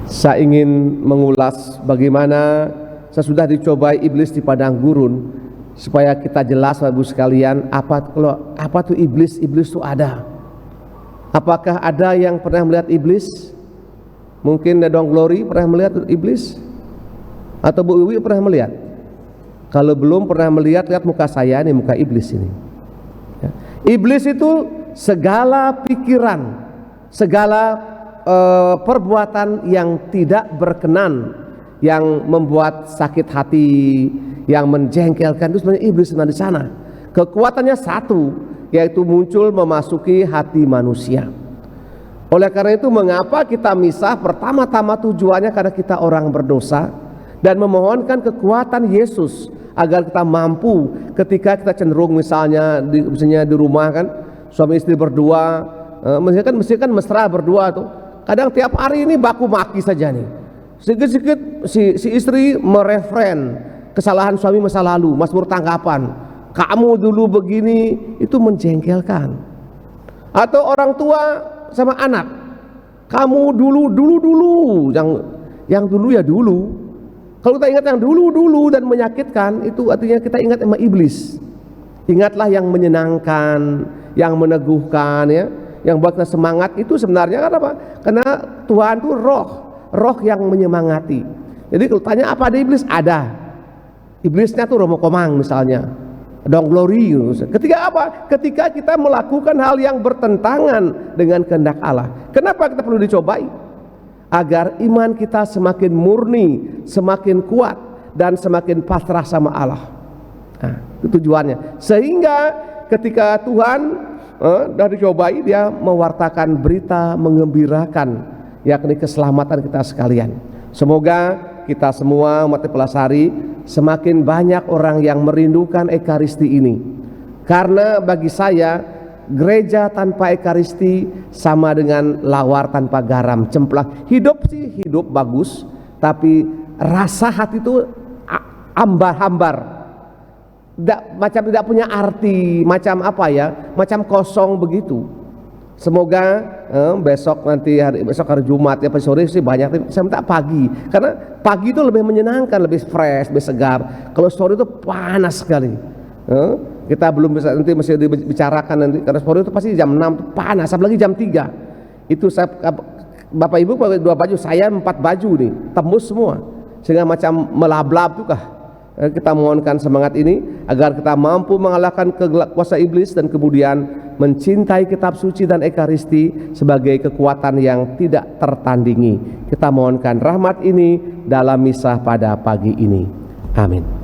Saya ingin mengulas bagaimana sesudah dicobai iblis di padang gurun, supaya kita jelas Bapak Ibu sekalian, apa tuh iblis? Iblis itu ada. Apakah ada yang pernah melihat iblis? Mungkin Dong Glory pernah melihat iblis? Atau Bu Wiwi pernah melihat? Kalau belum pernah melihat, lihat muka saya nih, muka iblis ini. Ya. Iblis itu segala pikiran, segala perbuatan yang tidak berkenan, yang membuat sakit hati, yang menjengkelkan, itu sebenarnya iblis di sana. Kekuatannya satu, yaitu muncul memasuki hati manusia. Oleh karena itu, mengapa kita misah? Pertama-tama tujuannya karena kita orang berdosa, dan memohonkan kekuatan Yesus agar kita mampu ketika kita cenderung misalnya di rumah kan, suami istri berdua, mesti kan mesra berdua tuh. Kadang tiap hari ini baku maki saja nih. Sedikit-sedikit si istri mereferen kesalahan suami masa lalu, Mazmur tanggapan. Kamu dulu begini, itu menjengkelkan. Atau orang tua sama anak. Kamu dulu, yang dulu ya dulu. Kalau kita ingat yang dulu dan menyakitkan, itu artinya kita ingat sama iblis. Ingatlah yang menyenangkan, yang meneguhkan ya. Yang buat kita semangat itu sebenarnya kan apa? Karena Tuhan itu roh yang menyemangati. Jadi kalau tanya apa ada iblis? Ada. Iblisnya tuh Romo Komang misalnya, Dong Glory. Ketika apa? Ketika kita melakukan hal yang bertentangan dengan kehendak Allah. Kenapa kita perlu dicobai? Agar iman kita semakin murni, semakin kuat, dan semakin pasrah sama Allah. Nah, itu tujuannya. Sehingga ketika Tuhan dari cobai, dia mewartakan berita mengembirakan, yakni keselamatan kita sekalian. Semoga kita semua umat Pelasari semakin banyak orang yang merindukan Ekaristi ini. Karena bagi saya, gereja tanpa Ekaristi sama dengan lawar tanpa garam, cemplak. Hidup sih hidup bagus, tapi rasa hati itu hambar-hambar. Macam tidak punya arti, macam apa ya, macam kosong begitu. Semoga besok hari Jumat ya, sore sih banyak, saya minta pagi, karena pagi itu lebih menyenangkan, lebih fresh, lebih segar. Kalau sore itu panas sekali. Kita belum bisa, nanti masih dibicarakan nanti, karena sore itu pasti jam 6 panas, apalagi jam 3. Itu saya, Bapak Ibu pakai 2 baju, saya 4 baju nih, tembus semua, sehingga macam melablab tuh kah. Kita mohonkan semangat ini agar kita mampu mengalahkan kuasa iblis dan kemudian mencintai kitab suci dan Ekaristi sebagai kekuatan yang tidak tertandingi. Kita mohonkan rahmat ini dalam misa pada pagi ini. Amin.